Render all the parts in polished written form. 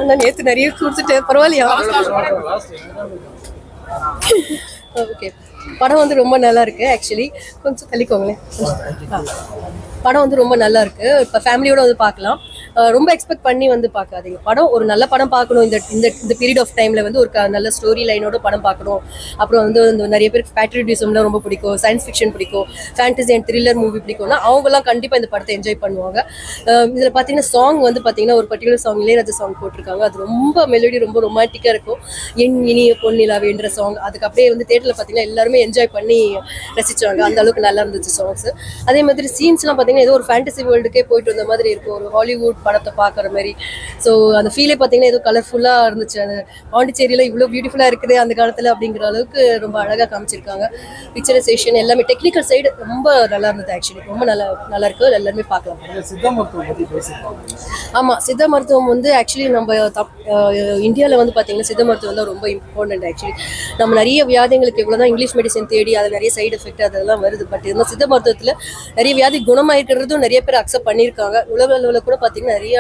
நான் நேற்று நிறைய கொடுத்துட்டேன், பரவாயில்லையா? ஓகே, படம் வந்து ரொம்ப நல்லா இருக்கு. ஆக்சுவலி கொஞ்சம் தள்ளிக்கோங்களேன். படம் வந்து ரொம்ப நல்லா இருக்கு. இப்போ ஃபேமிலியோட வந்து பார்க்கலாம். ரொம்ப எக்ஸ்பெக்ட் பண்ணி வந்து பார்க்காதீங்க. படம் ஒரு நல்ல படம் பார்க்கணும். இந்த இந்த இந்த பீரியட் ஆஃப் டைமில் வந்து ஒரு நல்ல ஸ்டோரி லைனோட படம் பார்க்கணும். அப்புறம் வந்து இந்த நிறைய பேருக்கு பேட்ரியாட்டிசம்லாம் ரொம்ப பிடிக்கும், சயின்ஸ் ஃபிக்ஷன் பிடிக்கும், ஃபேண்டசி அண்ட் த்ரில்லர் மூவி பிடிக்கும்னா அவங்கலாம் கண்டிப்பாக இந்த படத்தை என்ஜாய் பண்ணுவாங்க. இதில் பார்த்தீங்கன்னா சாங் வந்து பார்த்தீங்கன்னா ஒரு பர்டிகுலர் சாங் இளையராஜா சாங் போட்டிருக்காங்க. அது ரொம்ப மெலோடி, ரொம்ப ரொமான்டிக்காக இருக்கும். என் இனிய பொன்னிலாவேன்ற சாங். அதுக்கு அப்படியே வந்து தேட்டரில் பார்த்தீங்கன்னா எல்லாருமே என்ஜாய் பண்ணி ரசிச்சாங்க. அந்த அளவுக்கு நல்லா இருந்துச்சு சாங்ஸ். அதே மாதிரி சீன்ஸ்லாம் பார்த்தீங்கன்னா ஏதோ ஒரு ஃபேண்டசி வேர்ல்டுக்கே போயிட்டு வந்த மாதிரி இருக்கும், ஒரு ஹாலிவுட் படத்தை பார்க்குற மாதிரி. ஸோ அந்த ஃபீலே பார்த்தீங்கன்னா ஏதோ கலர்ஃபுல்லாக இருந்துச்சு. அது பாண்டிச்சேரியில் இவ்வளோ பியூட்டிஃபுல்லாக இருக்குது அந்த காலத்தில் அப்படிங்கிற அளவுக்கு ரொம்ப அழகாக காமிச்சிருக்காங்க. பிக்சரைசேஷன் எல்லாமே டெக்னிக்கல் சைடு ரொம்ப நல்லா இருந்தது. ஆக்சுவலி ரொம்ப நல்லா இருக்கு. எல்லாருமே பார்க்கலாம். ஆமாம், சித்த மருத்துவம் வந்து ஆக்சுவலி நம்ம இந்தியாவில் வந்து பார்த்தீங்கன்னா சித்த மருத்துவம் தான் ரொம்ப இம்பார்ட்டன்ட். ஆக்சுவலி நம்ம நிறைய வியாதிகளுக்கு எவ்வளோ தான் இங்கிலீஷ் மெடிசன் தேடி அது நிறைய சைடு எஃபெக்ட் அதெல்லாம் வருது. பட் இருந்தால் சித்த மருத்துவத்தில் நிறைய வியாதி குணமாயிருக்கிறதும் நிறைய பேர் அக்செப்ட் பண்ணியிருக்காங்க. உலக அளவில் கூட பார்த்தீங்கன்னா நிறைய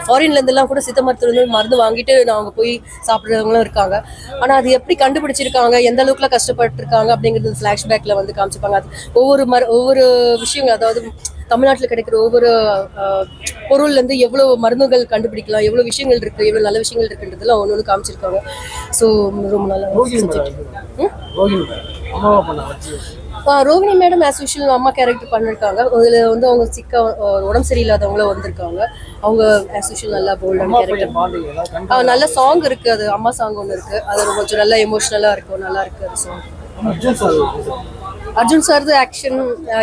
ஃபாரின்லேருந்துலாம் கூட சித்த மருத்துவம் மருந்து வாங்கிட்டு அவங்க போய் சாப்பிட்றவங்களும் இருக்காங்க. ஆனால் அது எப்படி கண்டுபிடிச்சிருக்காங்க, எந்த அளவுக்குலாம் கஷ்டப்பட்டுருக்காங்க அப்படிங்கிறது ஃப்ளாஷ்பேக்கில் வந்து காமிச்சிருப்பாங்க. அது ஒவ்வொரு விஷயங்கள், அதாவது தமிழ்நாட்டில் கிடைக்கிற ஒவ்வொரு பொருள்லேருந்து எவ்வளோ மருந்துகள் கண்டுபிடிக்கலாம், எவ்வளோ விஷயங்கள் இருக்குது, எவ்வளோ நல்ல விஷயங்கள் இருக்குன்றதுலாம் ஒன்று காமிச்சிருக்காங்க. ஸோ ரொம்ப நல்லா ரோகிணி மேடம் ஆஸ் யூஷுவல் அம்மா கேரக்டர் பண்ணியிருக்காங்க. அதில் வந்து அவங்க உடம்பு சரியில்லாதவங்களும் வந்திருக்காங்க. அவங்க ஆஸ் யூஷுவல் நல்லா போல்டான கேரக்டர். நல்ல சாங் இருக்குது, அது அம்மா சாங் ஒன்று இருக்குது. அது கொஞ்சம் நல்லா எமோஷ்னலாக இருக்கும், நல்லா இருக்குது அது சாங். அர்ஜுன் சார்து ஆக்ஷன்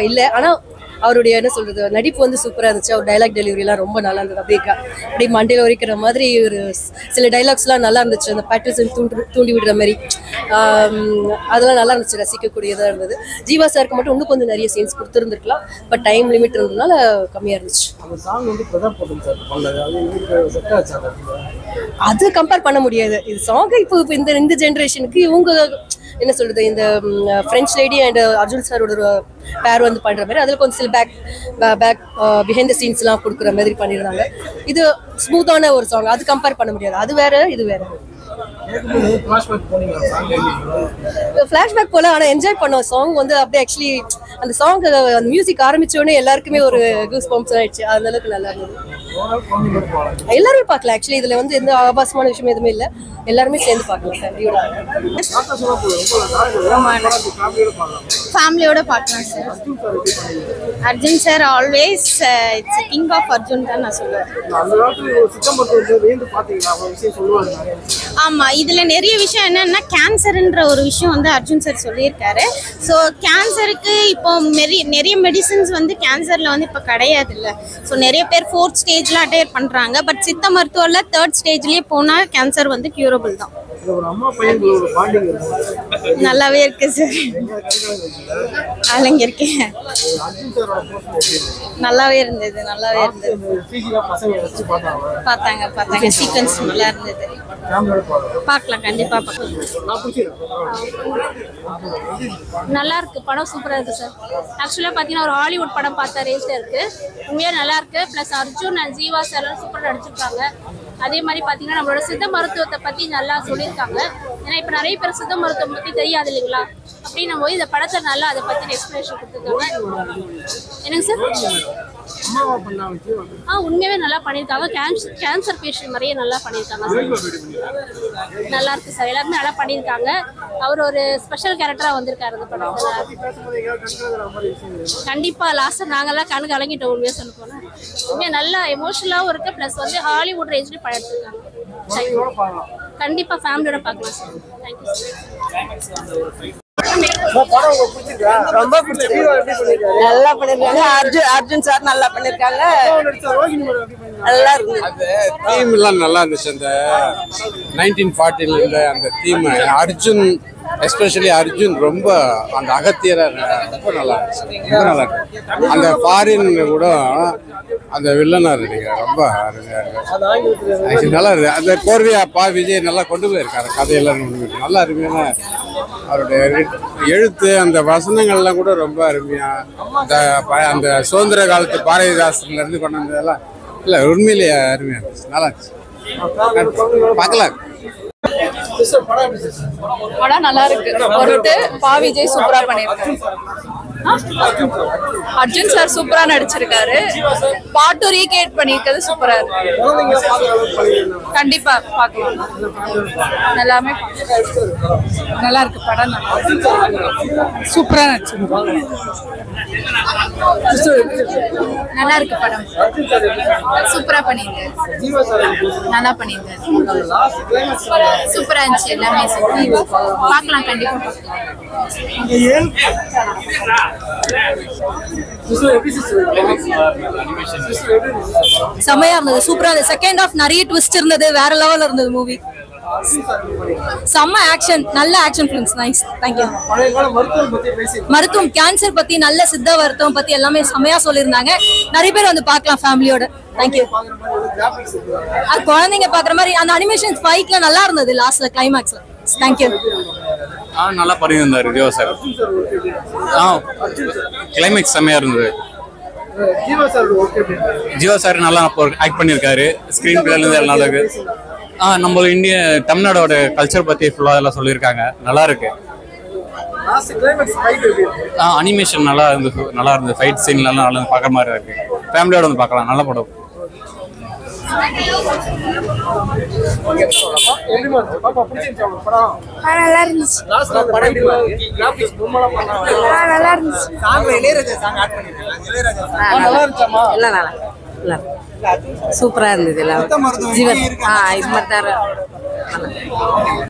இல்லை, ஆனால் அவருடைய என்ன சொல்றது நடிப்பு வந்து சூப்பராக இருந்துச்சு. அவர் டைலாக் டெலிவரிலாம் ரொம்ப நல்லா இருந்தது. அப்படியே மண்டையில் உரைக்கிற மாதிரி ஒரு சில டைலாக்ஸ்லாம் நல்லா இருந்துச்சு. அந்த பேட்ரிசன் தூண்டி விடுற மாதிரி அதெல்லாம் நல்லா இருந்துச்சு, ரசிக்கக்கூடியதாக இருந்தது. ஜீவா சாருக்கு மட்டும் இன்னும் கொஞ்சம் நிறைய சீன்ஸ் கொடுத்துருந்துருக்கலாம். பட் டைம் லிமிட் இருந்ததுனால கம்மியாக இருந்துச்சு. அது கம்பேர் பண்ண முடியாது. இது சாங் இப்போ இந்த ஜென்ரேஷனுக்கு இவங்க என்ன சொல்றது, இந்த ஃப்ரெஞ்ச் லேடி அண்ட் அர்ஜுன் சாரோட பேர் வந்து பண்ற மாதிரி அதில் கொஞ்சம் சில பேக் பிஹைண்ட் த சீன்ஸ்லாம் கொடுக்குற மாதிரி பண்ணியிருந்தாங்க. இது ஸ்மூத்தான ஒரு சாங், அது கம்பேர் பண்ண முடியாது. அது வேற, இது வேற. ஃபிளாஷ்பேக் போல, ஆனால் என்ஜாய் பண்ணோம். சாங் வந்து அப்படியே ஆக்சுவலி அந்த சாங் அந்த மியூசிக் ஆரம்பிச்சோடனே எல்லாருக்குமே ஒரு கூஸ் பம்ப்ஸ் ஆயிடுச்சு. அந்த அளவுக்கு நல்லா இருந்தது. எல்லாருமே பார்க்கலாம். ஆக்சுவலி இதில் வந்து எந்த ஆபாசமான விஷயம் எதுவுமே இல்லை. எல்லாருமே சேர்ந்து பார்க்கலாம் ஃபேமிலியோட பார்க்கலாம் sir. Arjun sir always it's king of Arjun தான் நான் சொல்லுவேன். ஆமாம், இதில் நிறைய விஷயம் என்னென்னா கேன்சருன்ற ஒரு விஷயம் வந்து அர்ஜுன் சார் சொல்லியிருக்காரு. ஸோ கேன்சருக்கு இப்போ நிறைய மெடிசன்ஸ் வந்து கேன்சரில் வந்து இப்போ கிடையாது இல்லை. ஸோ நிறைய பேர் 4th ஸ்டேஜ்லாம் அட்டையர் பண்ணுறாங்க. பட் சித்த மருத்துவத்தில் 3rd ஸ்டேஜ்லேயே போனால் கேன்சர் வந்து கியூரபிள் தான். நல்லாவே இருக்கு சார். அழங்க இருக்கேன். நல்லாவே இருந்தது. பார்த்தாங்க சீக்வன்ஸ் நல்லா இருந்தது. பார்க்கலாம், கண்டிப்பா பார்க்கலாம். நல்லா இருக்கு, படம் சூப்பராக இருக்கு சார். ஆக்சுவலாக பார்த்தீங்கன்னா ஒரு ஹாலிவுட் படம் பார்த்த ரேஸ்ல இருக்கு. உண்மையாக நல்லா இருக்கு. Plus Arjun and Jeeva sir சூப்பராக நடிச்சிருக்காங்க. அதே மாதிரி பார்த்தீங்கன்னா நம்மளோட சித்த மருத்துவத்தை பற்றி நல்லா சொல்லியிருக்காங்க. ஏன்னா இப்போ நிறைய பேர் சித்த மருத்துவம் பற்றி தெரியாது இல்லைங்களா, அப்படின்னும் போது இந்த படத்தை நல்லா அதை பற்றி எக்ஸ்பிளேஷன் கொடுத்துருக்காங்க. என்னங்க சார்? உண்மையாகவே நல்லா பண்ணியிருக்காங்க. கேன்சர் பேஷண்ட் மாதிரியே நல்லா பண்ணியிருக்காங்க சார். நல்லா இருக்கு சார். எல்லாருமே நல்லா பண்ணியிருக்காங்க. அவர் ஒரு ஸ்பெஷல் கேரக்டராக வந்திருக்காரு இந்த படத்தில். கண்டிப்பாக லாஸ்ட்டாக நாங்கள்லாம் கணக்கு கலங்கிட்டோம். உண்மையாக சொல்ல போனால் உண்மையாக நல்லா எமோஷனலாகவும் இருக்குது. ப்ளஸ் வந்து ஹாலிவுட் ரேஞ்சில் படம் எடுத்துருக்காங்க. கண்டிப்பாக ஃபேமிலியோட பார்க்கலாம் சார். Thank you sir. ரொம்ப பிடிச்சிருக்கு. நல்லா பண்ணிருக்காங்க. அர்ஜுன் சார் நல்லா பண்ணிருக்காங்க. நல்லா இருக்கு. தீம் எல்லாம் நல்லா இருந்துச்சு. அந்த 1940 இருந்த அந்த தீம் அர்ஜுன், எஸ்பெஷலி அர்ஜுன் ரொம்ப அந்த அகத்தியரா ரொம்ப நல்லா இருந்துச்சு. ரொம்ப நல்லா இருக்கு. அந்த ஃபாரின் கூட அந்த வில்லனா இருக்கு, ரொம்ப அருமையா இருக்கு. நல்லா இருக்கு. அந்த கோர்வையா விஜய் நல்லா கொண்டு போயிருக்காரு கதையெல்லாம். நல்லா அருமையான அவருடைய எழுத்து, அந்த வசனங்கள்லாம் கூட ரொம்ப அருமையா. அந்த சுதந்திர காலத்து பாரதிதாசன்ல இருந்து கொண்டு வந்ததெல்லாம் இல்லை உண்மையிலேயே அருமையாக இருந்துச்சு, நல்லா இருந்துச்சு, பார்க்கலாம். படம் நல்லா இருக்கு. பொருட்டு பா விஜய் சூப்பரா பண்ணிருக்காரு. அர்ஜுன் சார் சூப்பரா நடிச்சிருக்காரு. பாட்டு ரீக்ரியேட் பண்ணிருக்கிறது சூப்பரா இருக்கு. கண்டிப்பா பார்க்கலாம். எல்லாமே நல்லா இருக்கு. படம் சூப்பரா நடிச்சிருக்காங்க. நல்லா இருக்கு. படம் சூப்பரா பண்ணிருக்காரு. நல்லா பண்ணிருக்காரு. சூப்பரா இருந்துச்சு. எல்லாமே பார்க்கலாம். கண்டிப்பா செமையா இருந்தது, சூப்பரா இருந்தது. செகண்ட் ஹாஃப் நிறைய ட்விஸ்ட் இருந்தது, வேற லெவல்ல இருந்தது மூவி. செம்ம ஆக்ஷன், நல்ல ஆக்ஷன் ஃபிலிம்ஸ். Nice, thank you. மருத்துவம் கேன்சர் பத்தி, நல்ல சித்த மருத்துவம் பத்தி எல்லாமே செமையா சொல்லியிருந்தாங்க. நிறைய பேர் வந்து பார்க்கலாம் ஃபேமிலியோட. தேங்க்யூ. அது குழந்தைங்க பாக்குற மாதிரி அந்த அனிமேஷன் ஃபைட்ல நல்லா இருந்தது. லாஸ்ட்ல கிளைமேக்ஸ்ல. தேங்க்யூ. நல்லா பண்ணியிருந்தாரு ஜீவா சார். கிளைமேக்ஸ் செம்மையா இருந்தது. ஜீவா சார் நல்லா ஆக்ட் பண்ணியிருக்காரு. ஸ்க்ரீன் பிளேல இருந்து நல்லா இருக்கு. நம்ம இந்திய தமிழ்நாடோட கல்ச்சர் பத்தி ஃபுல்லா எல்லாம் சொல்லியிருக்காங்க. நல்லா இருக்கு. அனிமேஷன் நல்லா இருந்தது. ஃபைட் சீன்லாம் நல்லா பார்க்குற மாதிரி இருக்கு. ஃபேமிலியோட வந்து பார்க்கலாம். நல்ல படம். நல்லா இருந்துச்சு. நல்லா இருந்துச்சு. சூப்பரா இருந்தது. எல்லாம் ஜீவன் இது மாதிரி தான்.